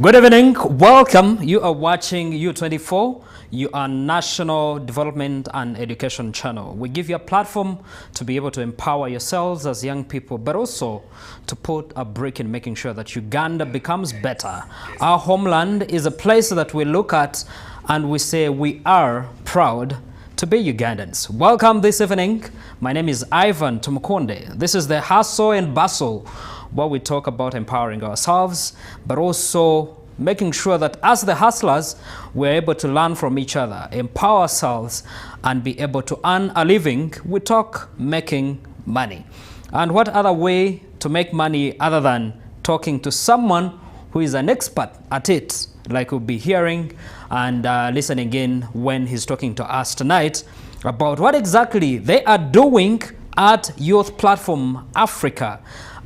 Good evening, welcome. You are watching U24. You are National Development and Education Channel. We give you a platform to be able to empower yourselves as young people, but also to put a break in making sure that Uganda becomes better. Our homeland is a place that we look at and we say we are proud to be Ugandans. Welcome this evening. My name is Ivan Tumukunde. This is the Hustle and Bustle, where we talk about empowering ourselves, but also making sure that as the hustlers, we're able to learn from each other, empower ourselves, and be able to earn a living. We talk making money. And what other way to make money other than talking to someone who is an expert at it, like we'll be hearing and listening in when he's talking to us tonight about what exactly they are doing at Youth Platform Africa,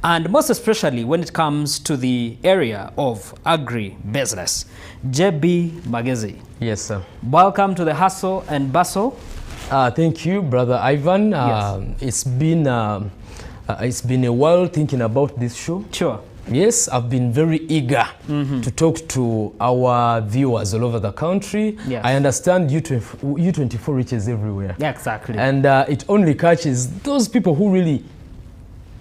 and most especially when it comes to the area of agri-business. JB Magezi. Yes, sir. Welcome to the Hustle and Bustle. Thank you, Brother Ivan. Yes. It's been a while thinking about this show. Sure. Yes, I've been very eager to talk to our viewers all over the country. Yes. I understand U24 reaches everywhere. Yeah, exactly. And it only catches those people who really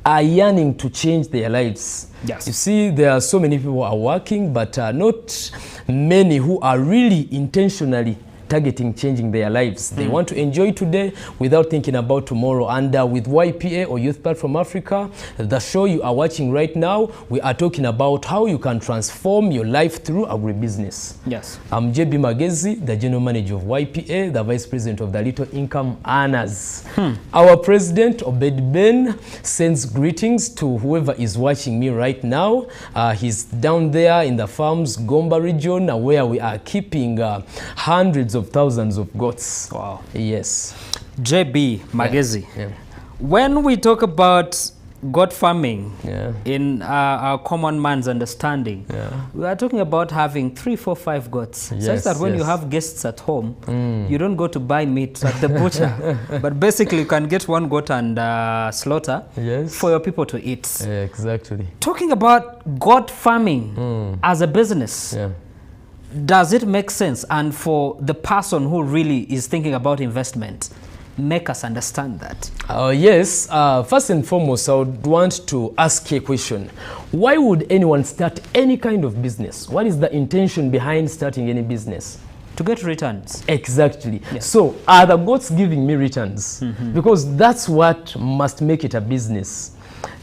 are yearning to change their lives. Yes. You see, there are so many people who are working, but not many who are really intentionally targeting changing their lives. They want to enjoy today without thinking about tomorrow. And with YPA or Youth Platform Africa, the show you are watching right now, we are talking about how you can transform your life through agribusiness. Yes. I'm JB Magezi, the General Manager of YPA, the Vice President of the Little Income Earners. Our President, Obed Ben, sends greetings to whoever is watching me right now. He's down there in the farms, Gomba region, where we are keeping hundreds of thousands of goats. Wow. Yes. JB Magezi. Yeah. When we talk about goat farming, Yeah. in our common man's understanding, we are talking about having 3, 4, 5 goats. Yes, Such that when you yes. have guests at home, you don't go to buy meat at the butcher, but basically you can get one goat and slaughter Yes. for your people to eat. Exactly. Talking about goat farming as a business, Yeah. does it make sense? And for the person who really is thinking about investment, make us understand that. Yes. First and foremost, I would want to ask a question. Why would anyone start any kind of business? What is the intention behind starting any business? To get returns. Exactly. Yes. So are the goats giving me returns? Because that's what must make it a business.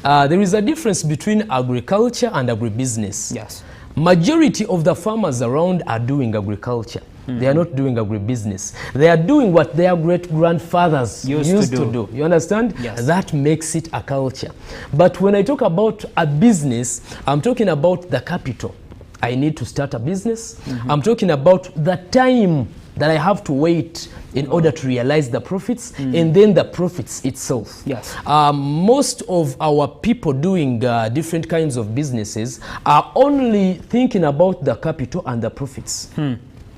There is a difference between agriculture and agribusiness. Yes. Majority of the farmers around are doing agriculture. They are not doing agribusiness. They are doing what their great-grandfathers used to do. You understand? Yes. That makes it a culture. But when I talk about a business, I'm talking about the capital. I need to start a business. I'm talking about the time that I have to wait in order to realize the profits, and then the profits itself. Yes. Most of our people doing different kinds of businesses are only thinking about the capital and the profits.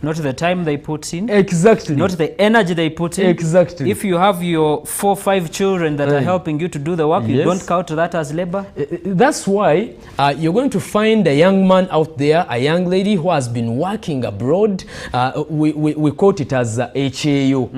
Not the time they put in. Exactly. Not the energy they put in. Exactly. If you have your 4, 5 children that are helping you to do the work, you Yes. don't count that as labor. That's why you're going to find a young man out there, a young lady who has been working abroad. We quote it as HAU.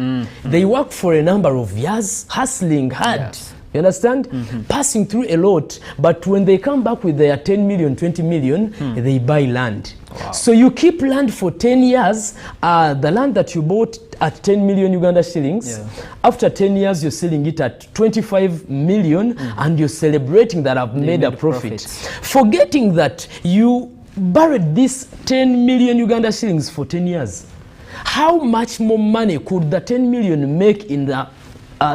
They work for a number of years, hustling hard. Yes. You understand? Passing through a lot, but when they come back with their 10 million, 20 million, they buy land. Wow. So you keep land for 10 years, the land that you bought at 10 million Uganda shillings, after 10 years you're selling it at 25 million and you're celebrating that I've made a profit. Forgetting that you buried this 10 million Uganda shillings for 10 years. How much more money could the 10 million make in the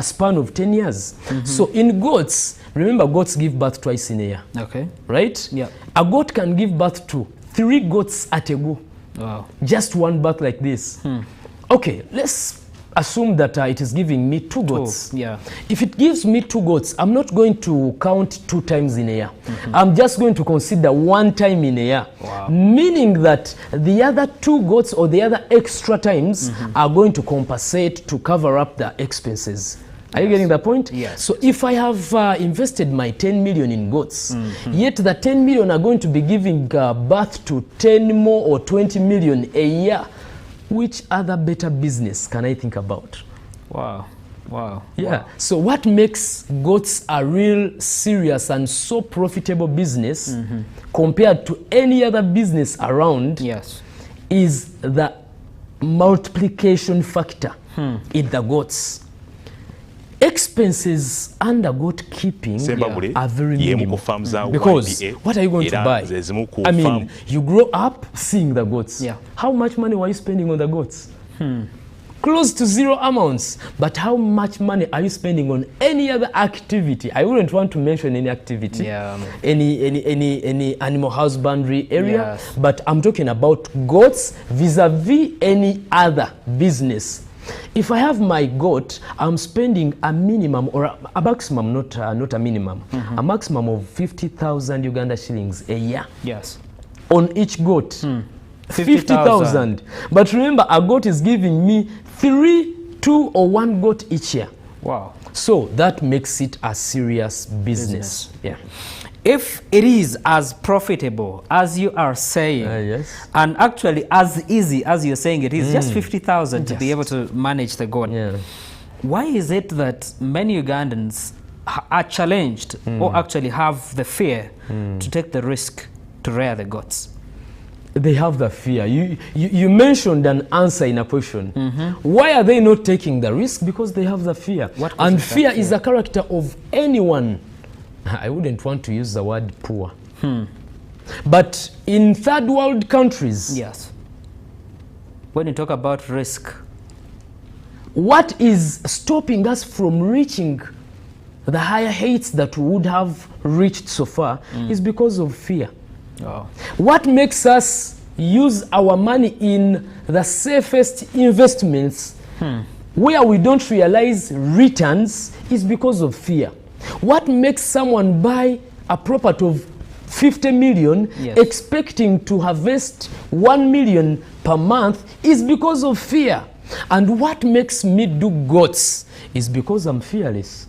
span of 10 years? So in goats, remember goats give birth twice in a year. Okay. Right? Yeah. A goat can give birth to 3 goats at a go. Wow. Just one birth like this. Okay, let's assume that it is giving me 2 goats. Yeah. If it gives me 2 goats, I'm not going to count 2 times in a year. I'm just going to consider 1 time in a year. Wow. Meaning that the other 2 goats or the other extra times are going to compensate to cover up the expenses. Are you getting the point? Yes. So if I have invested my 10 million in goats, yet the 10 million are going to be giving birth to 10 more or 20 million a year, which other better business can I think about? Wow. Wow. Yeah. Wow. So what makes goats a real serious and so profitable business compared to any other business around Yes. is the multiplication factor in the goats. Expenses under goat keeping are very minimal. Because what are you going to buy? I mean, you grow up seeing the goats. Yeah. How much money were you spending on the goats? Close to zero amounts. But how much money are you spending on any other activity? I wouldn't want to mention any activity, any animal husbandry area, but I'm talking about goats vis-a-vis any other business. If I have my goat, I'm spending a minimum or a maximum, not a minimum, a maximum of 50,000 Uganda shillings a year. Yes. On each goat. 50,000. But remember, a goat is giving me 3, 2, or 1 goat each year. Wow. So that makes it a serious business. Yeah. If it is as profitable as you are saying, yes. and actually as easy as you're saying it is, just 50,000 to be able to manage the goat, why is it that many Ugandans are challenged or actually have the fear to take the risk to rear the goats? They have the fear. You mentioned an answer in a question. Why are they not taking the risk? Because they have the fear. And fear is a character of anyone. I wouldn't want to use the word poor. But in third world countries, yes, when you talk about risk, what is stopping us from reaching the higher heights that we would have reached so far is because of fear. What makes us use our money in the safest investments where we don't realize returns is because of fear. What makes someone buy a property of 50 million expecting to harvest 1 million per month is because of fear. And what makes me do goats is because I'm fearless.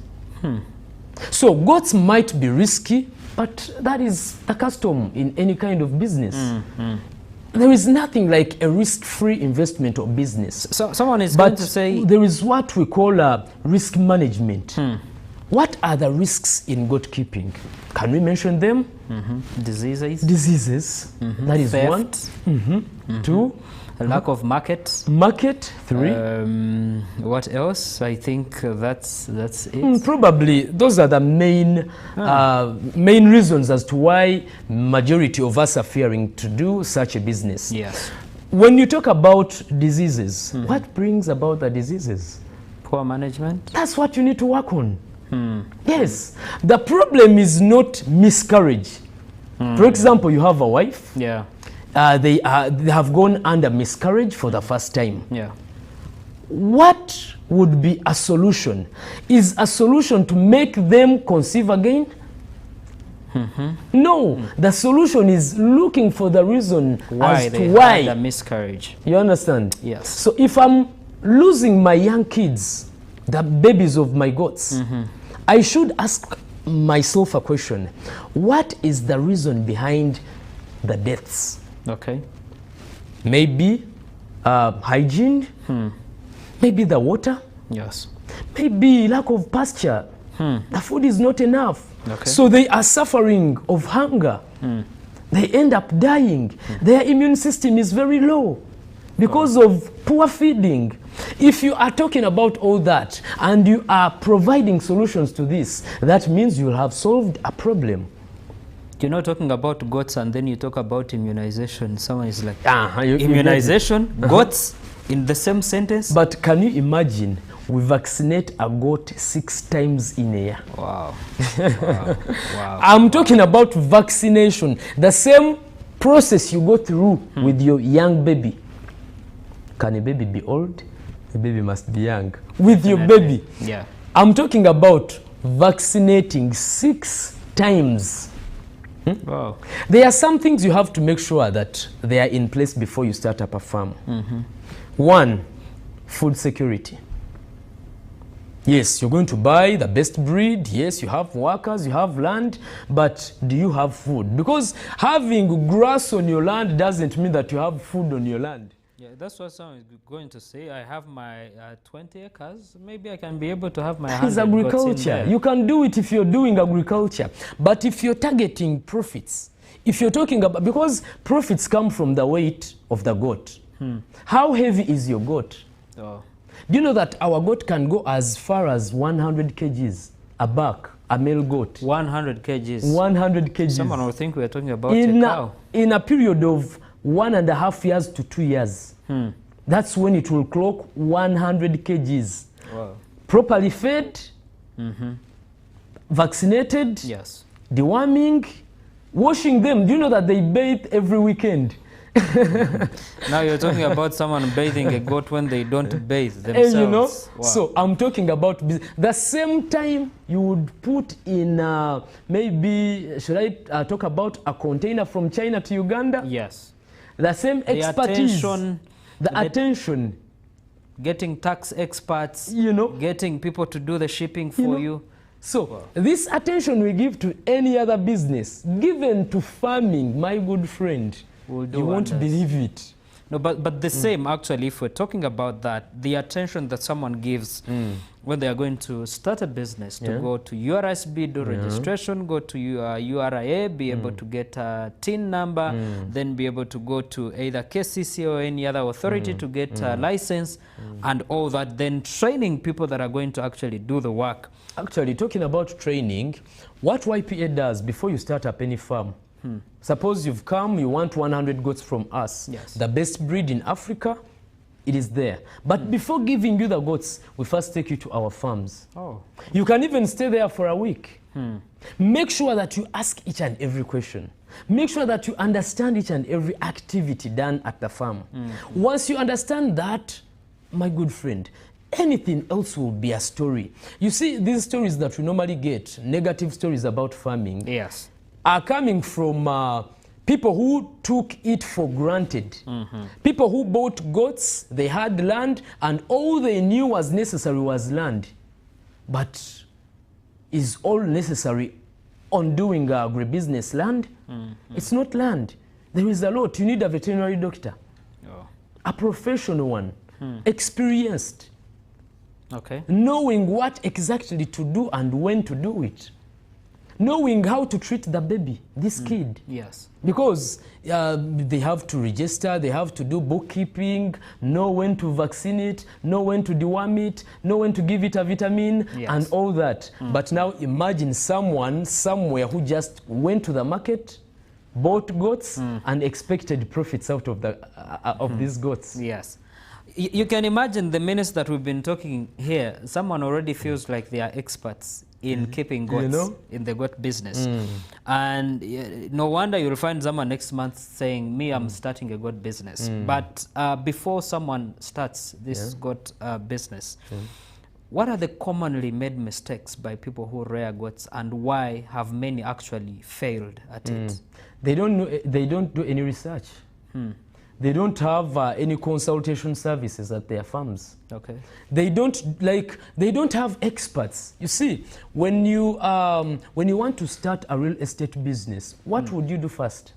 So goats might be risky, but that is the custom in any kind of business. There is nothing like a risk-free investment or business. So someone is going to say there is what we call risk management. What are the risks in goat keeping? Can we mention them? Diseases. Diseases. That is theft. 1. 2. A lack of market. Market. 3. What else? I think that's it. Probably those are the main main reasons as to why majority of us are fearing to do such a business. Yes. When you talk about diseases, what brings about the diseases? Poor management. That's what you need to work on. Yes. The problem is not miscarriage. For example, you have a wife. Yeah. They have gone under miscarriage for the first time. Yeah. What would be a solution? Is a solution to make them conceive again? No. The solution is looking for the reason why as they to why. had a miscarriage. You understand? Yes. So if I'm losing my young kids, the babies of my goats, I should ask myself a question. What is the reason behind the deaths? Okay. Maybe hygiene, maybe the water, yes, maybe lack of pasture. The food is not enough. Okay. So they are suffering of hunger. They end up dying. Their immune system is very low because of poor feeding. If you are talking about all that and you are providing solutions to this, that means you will have solved a problem. You're not talking about goats and then you talk about immunization. Someone is like, you immunization, goats in the same sentence? But can you imagine we vaccinate a goat 6 times in a year? Wow. Wow. Wow. I'm talking about vaccination. The same process you go through with your young baby. Can a baby be old? A baby must be young. With your baby. Yeah. I'm talking about vaccinating 6 times. Wow. There are some things you have to make sure that they are in place before you start up a farm. 1, food security. Yes, you're going to buy the best breed. Yes, you have workers, you have land, but do you have food? Because having grass on your land doesn't mean that you have food on your land. Yeah, that's what someone is going to say. I have my 20 acres. Maybe I can be able to have my 100 It's goats in agriculture. there. You can do it if you're doing agriculture. But if you're targeting profits, if you're talking about, because profits come from the weight of the goat. How heavy is your goat? Oh. Do you know that our goat can go as far as 100 kgs, a buck, a male goat? 100 kgs. 100 kgs. Someone will think we're talking about a cow. In a period of 1.5 years to 2 years. That's when it will clock 100 kgs. Wow. Properly fed, vaccinated, Yes. deworming, washing them. Do you know that they bathe every weekend? Now you're talking about someone bathing a goat when they don't bathe themselves. And you know, Wow. so I'm talking about the same time you would put in, maybe, should I talk about a container from China to Uganda? Yes. The same expertise, the attention. Getting tax experts, You know, getting people to do the shipping for you. So Wow. this attention we give to any other business, given to farming, my good friend, Will do you won't wonders. believe it. No, but the same, actually, if we're talking about that, the attention that someone gives when they are going to start a business, to go to URSB, do registration, go to URA, be able to get a TIN number, then be able to go to either KCC or any other authority to get a license, and all that, then training people that are going to actually do the work. Actually, talking about training, what YPA does before you start up any farm, suppose you've come, you want 100 goats from us. Yes. The best breed in Africa, it is there. But before giving you the goats, we first take you to our farms. Oh. You can even stay there for a week. Make sure that you ask each and every question. Make sure that you understand each and every activity done at the farm. Once you understand that, my good friend, anything else will be a story. You see, these stories that we normally get, negative stories about farming, Yes. are coming from people who took it for granted. People who bought goats, they had land, and all they knew was necessary was land. But is all necessary on doing agribusiness land? It's not land. There is a lot. You need a veterinary doctor, Oh. a professional one, experienced, Okay. knowing what exactly to do and when to do it. Knowing how to treat the baby, this kid. Yes. Because they have to register, they have to do bookkeeping, know when to vaccinate, know when to deworm it, know when to give it a vitamin, and all that. But now imagine someone somewhere who just went to the market, bought goats, and expected profits out of the of these goats. Yes. You can imagine the minutes that we've been talking here, someone already feels like they are experts in keeping goats, You know? in the goat business. And no wonder you'll find someone next month saying, me, I'm starting a goat business. But before someone starts this goat business, what are the commonly made mistakes by people who rear goats, and why have many actually failed at it? They don't know, they don't do any research. They don't have any consultation services at their farms. Okay. They don't have experts. You see, when you want to start a real estate business, what would you do first?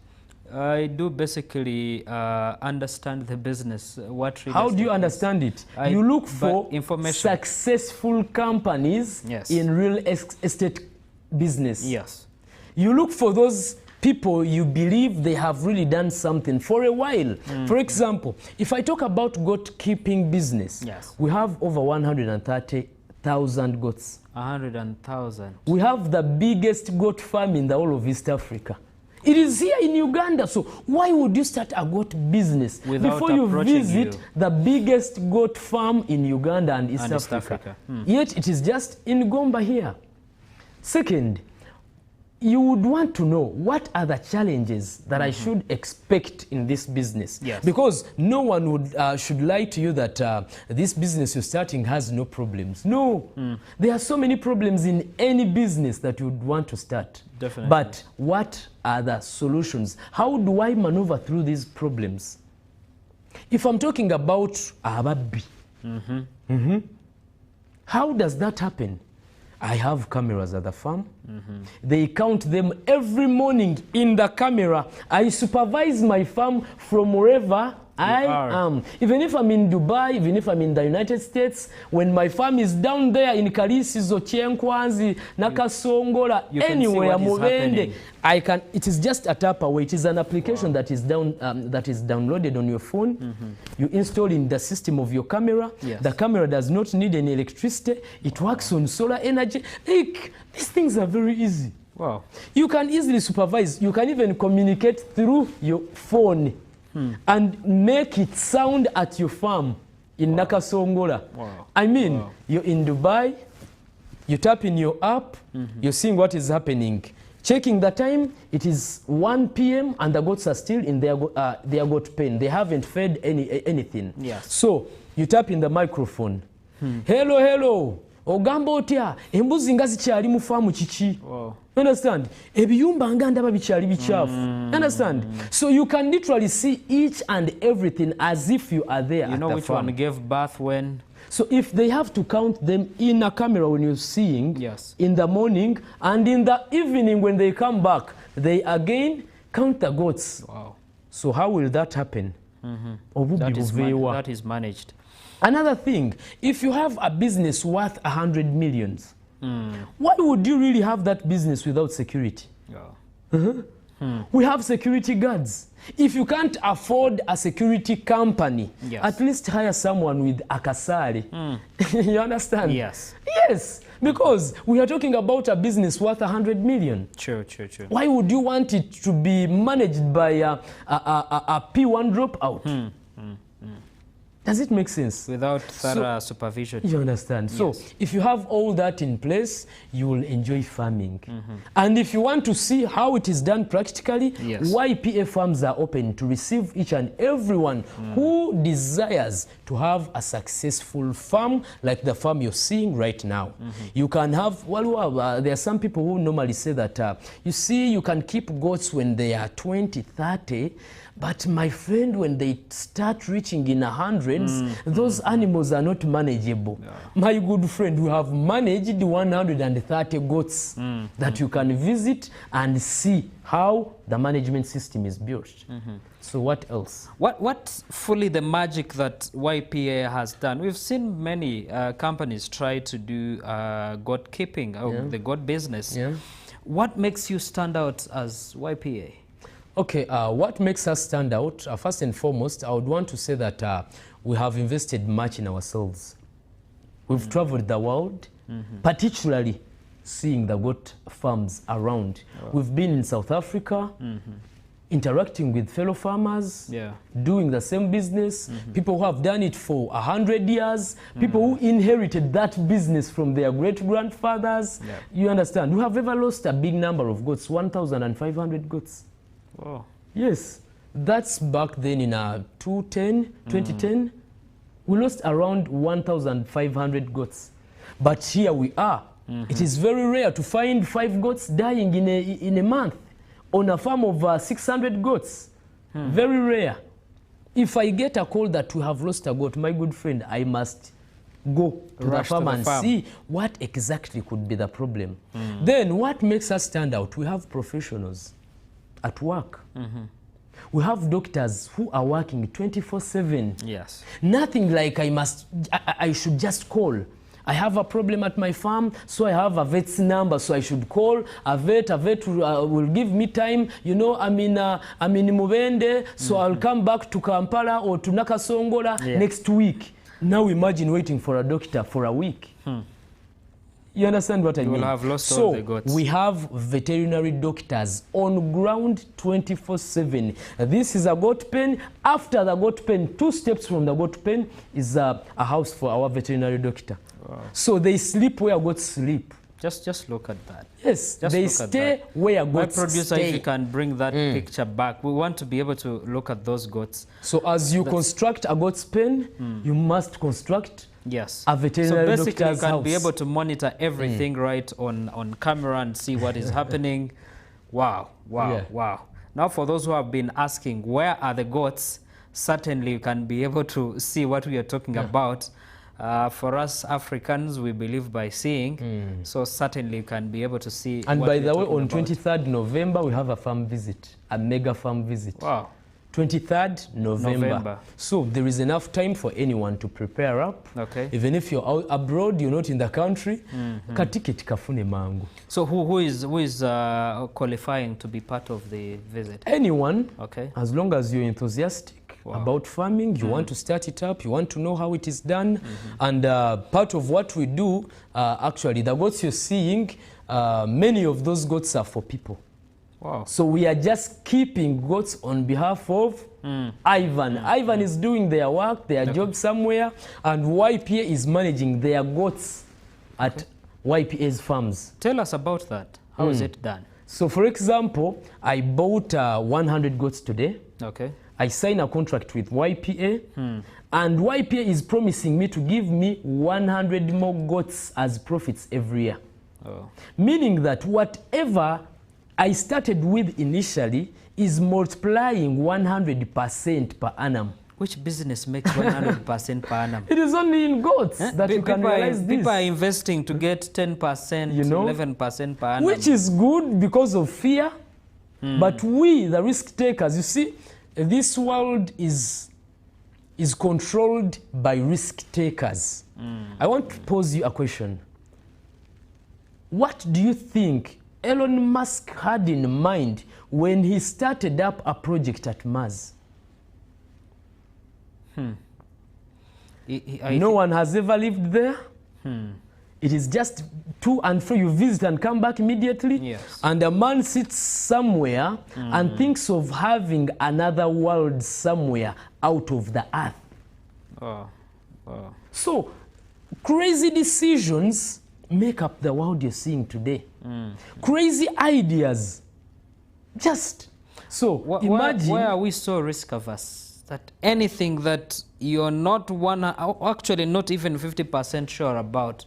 I do basically understand the business. How do you understand it? You look for information. Successful companies in real estate business. Yes. You look for those people you believe they have really done something for a while. For example, if I talk about goat keeping business, we have over 130,000 goats. 100,000. We have the biggest goat farm in the whole of East Africa. It is here in Uganda. So why would you start a goat business before you visit the biggest goat farm in Uganda and East Africa? Yet it is just in Gomba here. Second, you would want to know what are the challenges that I should expect in this business. Because no one would should lie to you that this business you're starting has no problems. No, there are so many problems in any business that you would want to start. Definitely. But what are the solutions? How do I maneuver through these problems? If I'm talking about ababi, How does that happen? I have cameras at the farm. They count them every morning in the camera. I supervise my farm from wherever I am. Even if I'm in Dubai, even if I'm in the United States, when my farm is down there in Kalisizo, Chenkwanzi, Nakasongola, anywhere, Mubende, I can. It is just a tap away. It is an application that is downloaded on your phone. You install in the system of your camera. The camera does not need any electricity. It works on solar energy. Like, these things are very easy. Wow. You can easily supervise. You can even communicate through your phone and make it sound at your farm in Nakasongola. I mean, you're in Dubai, you tap in your app, you're seeing what is happening. Checking the time, it is 1 p.m. and the goats are still in their goat pen. They haven't fed anything. So you tap in the microphone. Hello, hello. Ogamba otya embuzi nga zikyali mu farm kiki. Understand? Ebiyumba nga ndaba bikyali bichafu. Understand? So you can literally see each and everything as if you are there. You know which one gave birth when? So if they have to count them in a camera when you're seeing, in the morning and in the evening when they come back, they again count the goats. Wow. So how will that happen? That is managed. Another thing, if you have a business worth 100 millions, why would you really have that business without security? We have security guards. If you can't afford a security company, at least hire someone with a kasari. You understand? Yes. Yes, because we are talking about a business worth 100 million. True. Why would you want it to be managed by a P1 dropout? Does it make sense? Without thorough supervision. You understand? So if you have all that in place, you will enjoy farming. And if you want to see how it is done practically, YPA farms are open to receive each and everyone who desires to have a successful farm like the farm you're seeing right now. You can have, there are some people who normally say that, you see, you can keep goats when they are 20, 30, but my friend, when they start reaching in hundreds, those animals are not manageable. My good friend, we have managed 130 goats that you can visit and see how the management system is built. So what else? What's fully the magic that YPA has done? We've seen many companies try to do goat keeping, or the goat business. What makes you stand out as YPA? Okay, what makes us stand out? First and foremost, I would want to say that we have invested much in ourselves. We've traveled the world, particularly seeing the goat farms around. We've been in South Africa, interacting with fellow farmers, doing the same business, people who have done it for 100 years, people who inherited that business from their great-grandfathers. You understand? We have ever lost a big number of goats, 1,500 goats. Wow. Yes, that's back then in 2010. We lost around 1,500 goats. But here we are. It is very rare to find 5 goats dying in a month on a farm of 600 goats. Very rare. If I get a call that we have lost a goat, my good friend, I must go to the farm and see what exactly could be the problem. Then what makes us stand out? We have professionals at work. We have doctors who are working 24/7. Yes. Nothing like I should just call. I have a problem at my farm, so I have a vet's number, so I should call a vet. A vet will give me time. You know, I'm in Mubende, so I'll come back to Kampala or to Nakasongola next week. Now imagine waiting for a doctor for a week. You understand what I mean? You will have lost all the goats. So we have veterinary doctors on ground 24/7. This is a goat pen. After the goat pen, 2 steps from the goat pen is a house for our veterinary doctor. So they sleep where goats sleep. Just look at that. Yes, they stay where goats stay. My producer, if you can bring that picture back, we want to be able to look at those goats. So as you construct a goat's pen, you must construct a veterinary so basically doctor's you can house. be able to monitor everything right on camera and see what is happening. Wow. Now for those who have been asking, where are the goats? Certainly you can be able to see what we are talking about. For us Africans, we believe by seeing. So certainly you can be able to see. And what by we're the way, talking on about. 23rd November, we have a farm visit, a mega farm visit. Wow. 23rd November. So there is enough time for anyone to prepare up. Okay. Even if you're out abroad, you're not in the country, katiketi kafune mangu. So who is qualifying to be part of the visit? Anyone, Okay. as long as you're enthusiastic about farming, you want to start it up, you want to know how it is done. And part of what we do, actually, the goats you're seeing, many of those goats are for people. Wow. So we are just keeping goats on behalf of Ivan. Ivan is doing their work, their job somewhere, and YPA is managing their goats at YPA's farms. Tell us about that. How is it done? So for example, I bought 100 goats today. Okay. I signed a contract with YPA, and YPA is promising me to give me 100 more goats as profits every year. Oh. Meaning that whatever I started with initially is multiplying 100% per annum. Which business makes 100% per annum? It is only in goats that you can realize this. People are investing to get 10%, You know, 11% per annum. which is good because of fear. But we, the risk takers, you see, this world is controlled by risk takers. I want to pose you a question. What do you think Elon Musk had in mind when he started up a project at Mars? No one has ever lived there. It is just to and fro. You visit and come back immediately. Yes. And a man sits somewhere and thinks of having another world somewhere out of the earth. Oh. Oh. So, crazy decisions make up the world you're seeing today. Crazy ideas. Just so imagine. Why are we so risk averse that anything that you're not actually not even 50% sure about,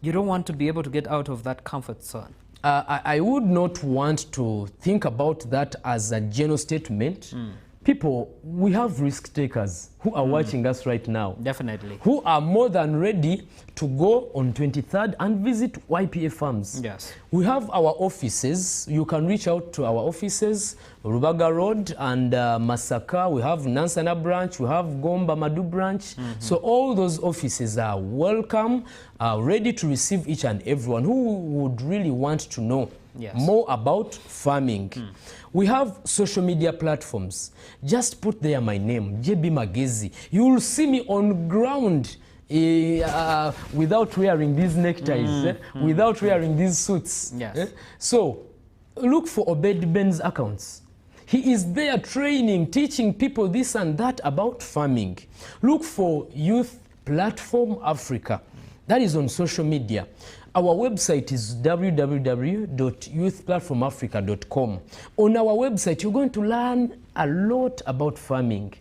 you don't want to be able to get out of that comfort zone? I would not want to think about that as a general statement. People, we have risk takers who are watching us right now. Definitely. Who are more than ready to go on 23rd and visit YPA farms. Yes. We have our offices. You can reach out to our offices, Rubaga Road and Masaka. We have Nansana branch. We have Gomba Madu branch. So all those offices are welcome, ready to receive each and everyone who would really want to know more about farming. We have social media platforms. Just put there my name, JB Magezi. You will see me on ground without wearing these neckties, without wearing these suits. Yes. So look for Obed Ben's accounts. He is there training, teaching people this and that about farming. Look for Youth Platform Africa. That is on social media. Our website is www.youthplatformafrica.com. On our website, you're going to learn a lot about farming.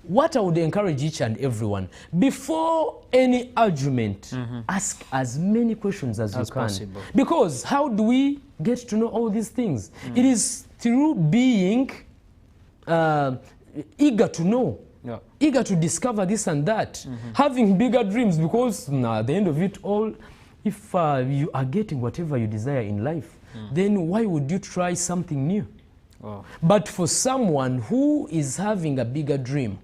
What I would encourage each and everyone, before any argument, ask as many questions as you can. Possible. Because how do we get to know all these things? It is through being eager to know. Eager to discover this and that. Having bigger dreams, because at the end of it all, if you are getting whatever you desire in life, then why would you try something new? But for someone who is having a bigger dream,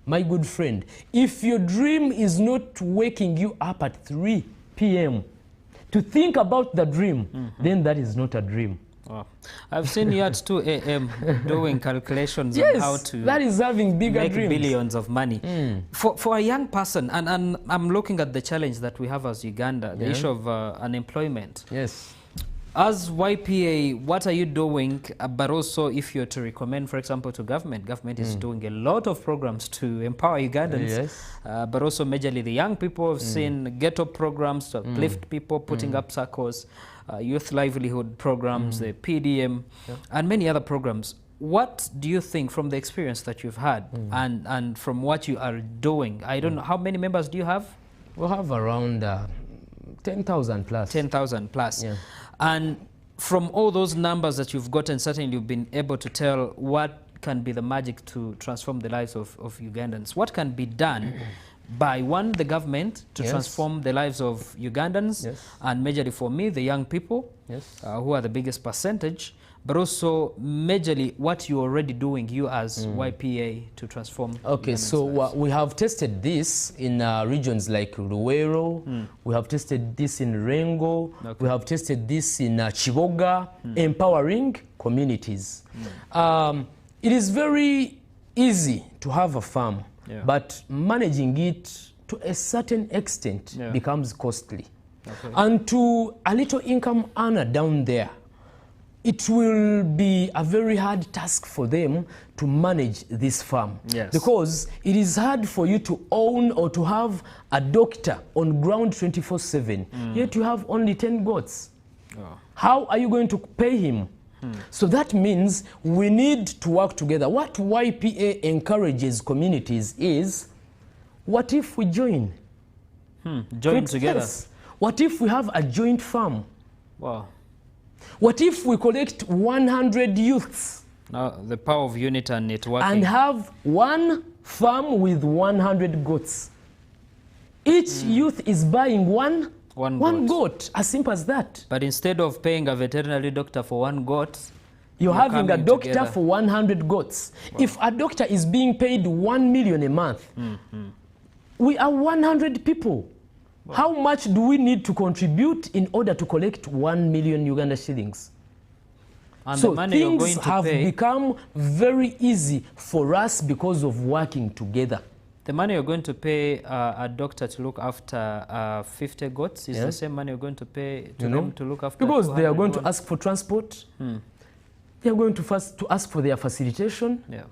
my good friend, if your dream is not waking you up at 3 p.m. to think about the dream, then that is not a dream. I've seen you at 2 a.m. doing calculations on how to that is having bigger make dreams. billions of money. For a young person, and I'm looking at the challenge that we have as Uganda, the issue of unemployment. Yes. As YPA, what are you doing? But also, if you're to recommend, for example, to government is doing a lot of programs to empower Ugandans. But also, majorly the young people have seen ghetto programs to uplift people, putting up circles, youth livelihood programs, the PDM, and many other programs. What do you think from the experience that you've had and from what you are doing? I don't know, how many members do you have? We'll have around 10,000 plus. 10,000 plus. And from all those numbers that you've gotten, certainly you've been able to tell what can be the magic to transform the lives of Ugandans. What can be done by one, the government to Yes. transform the lives of Ugandans, Yes. and majorly for me, the young people, Yes. who are the biggest percentage, but also majorly what you're already doing, you as YPA, to transform. Okay, Ugandans' so lives. we have tested this in regions like Luwero, we have tested this in Rengo, Okay. we have tested this in Chiboga, empowering communities. It is very easy to have a farm, Yeah. but managing it to a certain extent Yeah. becomes costly. Okay. And to a little income earner down there, it will be a very hard task for them to manage this farm. Yes. Because it is hard for you to own or to have a doctor on ground 24/7, yet you have only 10 goats. Oh. How are you going to pay him? So that means we need to work together. What YPA encourages communities is, what if we join? Join together. Yes. What if we have a joint farm? Wow. What if we collect 100 youths Now, the power of unity and networking. and have one farm with 100 goats? Each youth is buying one One goat. As simple as that. But instead of paying a veterinary doctor for one goat, You're having a coming doctor together. for 100 goats. If a doctor is being paid 1 million a month, we are 100 people. How much do we need to contribute in order to collect 1 million Uganda shillings? and So the money you're going things to have pay, become very easy for us because of working together. the money you're going to pay a doctor to look after 50 goats is the Yes. same money you're going to pay to You know, them to look after because they are going to 201. ask for transport. They are going to first to ask for their facilitation. Yeah.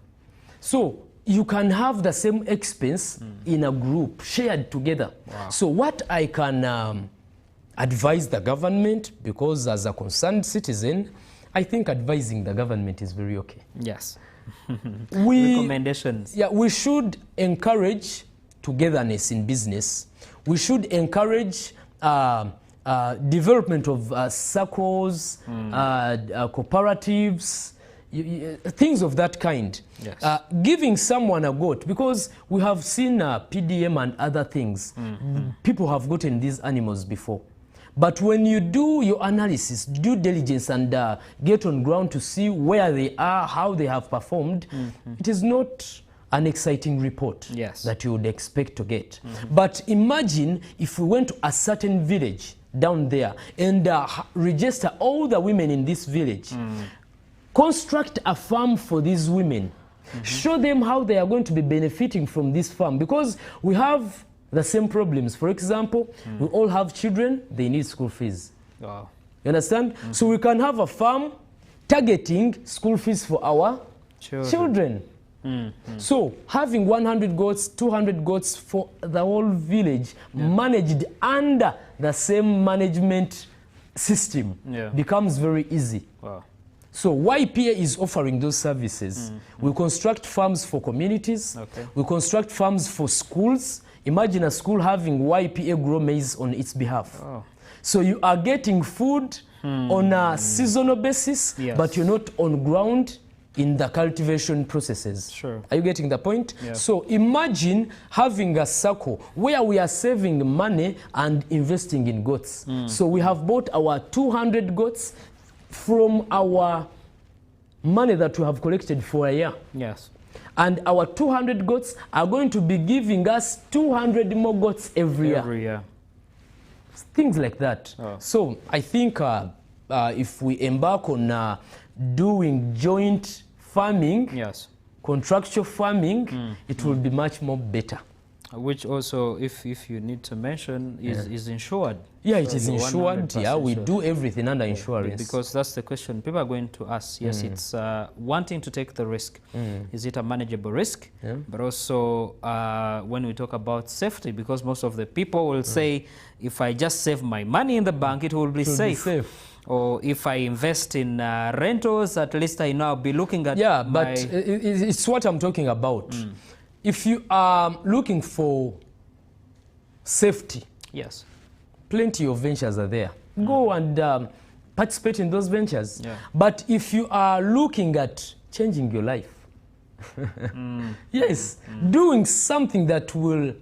So you can have the same expense in a group shared together. Wow. So what I can advise the government, because as a concerned citizen, I think advising the government is very okay. Yes. We, Recommendations. yeah, we should encourage togetherness in business. We should encourage development of circles, cooperatives, things of that kind. Yes. Giving someone a goat, because we have seen PDM and other things. People have gotten these animals before. But when you do your analysis, due diligence, and get on ground to see where they are, how they have performed, it is not an exciting report Yes. that you would expect to get. But imagine if we went to a certain village down there and register all the women in this village, construct a farm for these women, show them how they are going to be benefiting from this farm, because we have the same problems. For example, we all have children, they need school fees. Wow. You understand? So we can have a farm targeting school fees for our children. So having 100 goats, 200 goats for the whole village, managed under the same management system, becomes very easy. Wow. So YPA is offering those services. We construct farms for communities. Okay. We construct farms for schools. Imagine a school having YPA grow maize on its behalf. Oh. So you are getting food on a seasonal basis, Yes. but you're not on ground in the cultivation processes. Sure. Are you getting the point? Yeah. So imagine having a circle where we are saving money and investing in goats. So we have bought our 200 goats from our money that we have collected for a year. Yes. And our 200 goats are going to be giving us 200 more goats every year. Every year. Things like that. Oh. So I think if we embark on doing joint farming, Yes. contractual farming, it will be much more better. Which also, if you need to mention, is insured. Yeah, it So is you're insured. 100% Yeah, we sure. do everything under insurance. Because that's the question people are going to ask. Yes, it's wanting to take the risk. Is it a manageable risk? Yeah. But also when we talk about safety, because most of the people will say, if I just save my money in the bank, it will be It will be safe. safe. Or if I invest in rentals, at least I know I'll be looking at Yeah, my... but it's what I'm talking about. If you are looking for safety, Yes. plenty of ventures are there. Go and participate in those ventures. Yeah. But if you are looking at changing your life, yes, doing something that will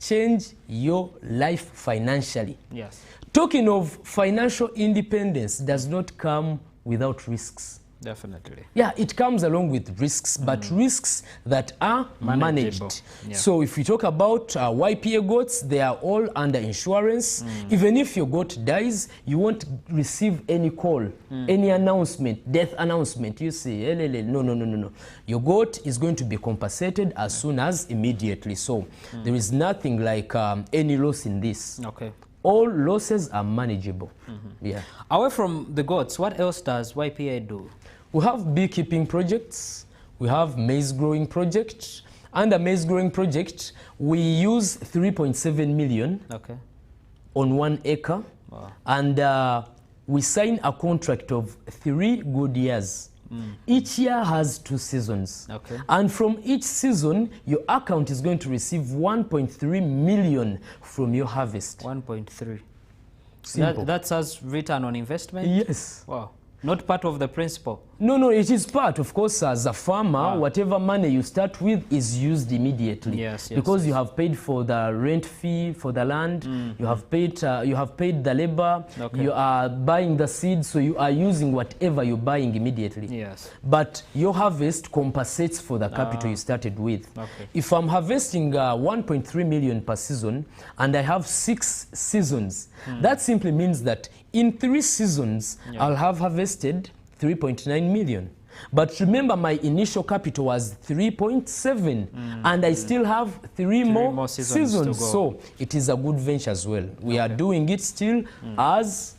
change your life financially. Yes. Talking of financial independence does not come without risks. Definitely. Yeah, it comes along with risks, but risks that are managed. Yeah. So if we talk about YPA goats, they are all under insurance. Even if your goat dies, you won't receive any call, any announcement, death announcement. You say, no. Your goat is going to be compensated as soon as immediately. So there is nothing like any loss in this. Okay. All losses are manageable. Yeah. Away from the goats, what else does YPA do? We have beekeeping projects, we have maize growing project. Under maize growing project, we use 3.7 million on 1 acre. Wow. And we sign a contract of 3 good years. Each year has 2 seasons. Okay. And from each season, your account is going to receive 1.3 million from your harvest. 1.3. Simple. That's as return on investment? Yes. Wow. Not part of the principal? No, it is part. Of course, as a farmer, whatever money you start with is used immediately. Yes, because you have paid for the rent fee for the land, you have paid the labor, you are buying the seed, so you are using whatever you're buying immediately. Yes. But your harvest compensates for the capital you started with. Okay. If I'm harvesting 1.3 million per season and I have 6 seasons, that simply means that in 3 seasons, I'll have harvested 3.9 million. But remember, my initial capital was 3.7, and I still have 3 more seasons. So it is a good venture as well. We are doing it still as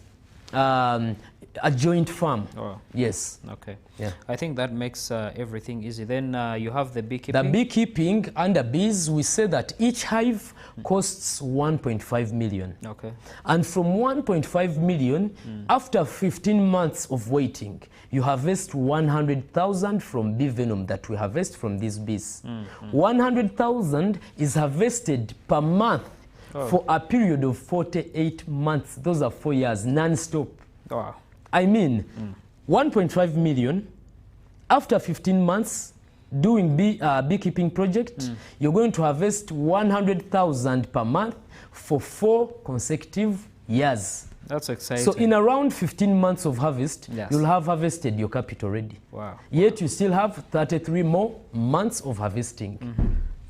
a joint farm. Oh. Yes. Okay. Yeah. I think that makes everything easy. Then you have the beekeeping. The beekeeping, under bees, we say that each hive costs 1.5 million. Okay. And from 1.5 million, after 15 months of waiting, you harvest 100,000 from bee venom that we harvest from these bees. 100,000 is harvested per month for a period of 48 months. Those are 4 years, non-stop. Wow. I mean, 1.5 million, after 15 months doing beekeeping project, you're going to harvest 100,000 per month for 4 consecutive years. That's exciting. So in around 15 months of harvest, you'll have harvested your capital already. Wow. Yet you still have 33 more months of harvesting.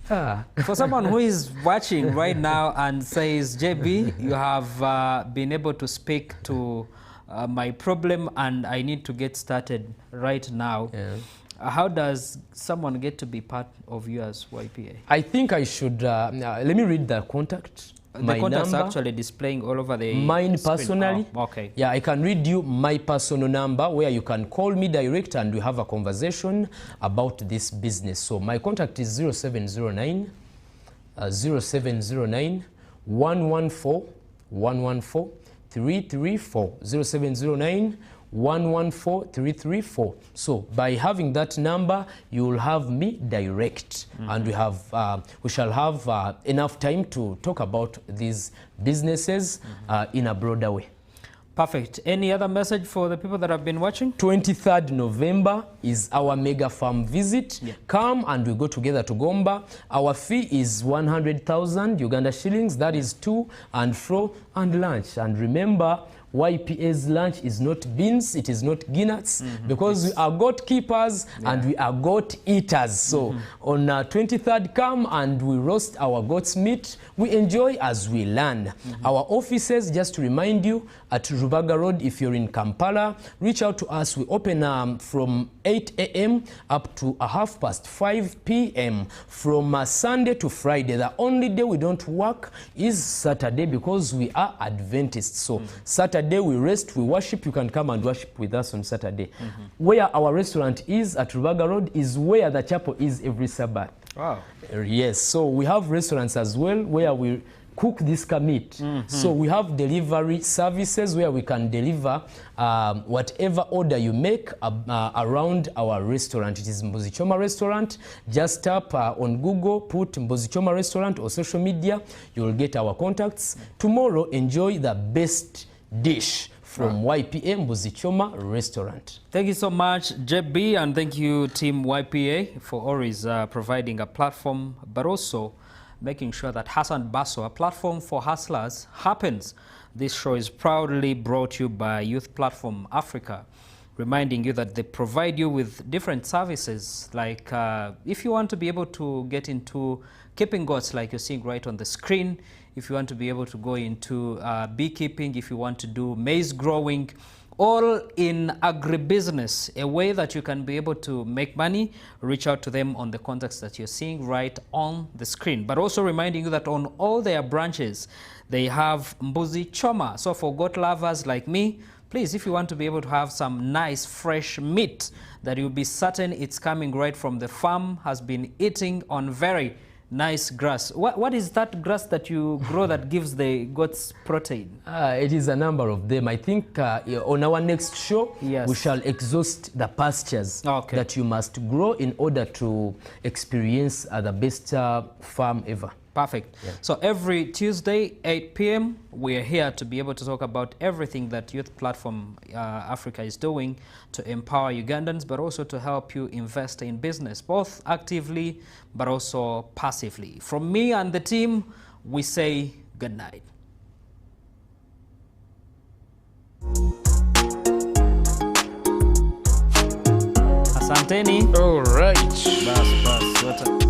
For someone who is watching right now and says, JB, you have been able to speak to my problem and I need to get started right now. Yeah. How does someone get to be part of you as YPA? I think I should, let me read the contact. The contact's actually displaying all over the Mine screen. Personally. Oh, okay. Yeah, I can read you my personal number where you can call me direct and we have a conversation about this business. So my contact is 0709 114 114 334 0709 114 334. So by having that number, you will have me direct, and we shall have enough time to talk about these businesses in a broader way. Perfect. Any other message for the people that have been watching? 23rd November is our mega farm visit. Yeah. Come and we go together to Gomba. Our fee is 100,000 Uganda shillings. That is to and fro and lunch. And remember, YPA's lunch is not beans, it is not guineas, because we are goat keepers and we are goat eaters. So on 23rd, come and we roast our goat's meat. We enjoy as we learn. Our offices, just to remind you, at Rubaga Road, if you're in Kampala, reach out to us. We open from 8 a.m. up to 5:30 p.m. from Sunday to Friday. The only day we don't work is Saturday because we are Adventists. So Saturday we rest, we worship. You can come and worship with us on Saturday. Where our restaurant is at Rubaga Road is where the chapel is every Sabbath. Wow. Yes, so we have restaurants as well where we cook this meat. So we have delivery services where we can deliver whatever order you make around our restaurant. It is Mbuzi Choma Restaurant. Just tap on Google, put Mbuzi Choma Restaurant or social media. You will get our contacts. Tomorrow, enjoy the best dish from YPA Mbuzi Choma Restaurant. Thank you so much, JB, and thank you, Team YPA, for always providing a platform, but also making sure that Hassan Basso, a platform for hustlers, happens. This show is proudly brought to you by Youth Platform Africa, reminding you that they provide you with different services, like if you want to be able to get into keeping goats like you're seeing right on the screen, if you want to be able to go into beekeeping, if you want to do maize growing, all in agribusiness, a way that you can be able to make money, reach out to them on the contacts that you're seeing right on the screen. But also reminding you that on all their branches, they have Mbuzi Choma. So for goat lovers like me, please, if you want to be able to have some nice fresh meat that you'll be certain it's coming right from the farm, has been eating on very nice grass. What is that grass that you grow that gives the goats protein? It is a number of them. I think on our next show, yes, we shall exhaust the pastures that you must grow in order to experience the best farm ever. Perfect. Yeah. So every Tuesday, 8 p.m., we're here to be able to talk about everything that Youth Platform Africa is doing to empower Ugandans, but also to help you invest in business, both actively but also passively. From me and the team, we say good night. Asanteni. All right. Bas.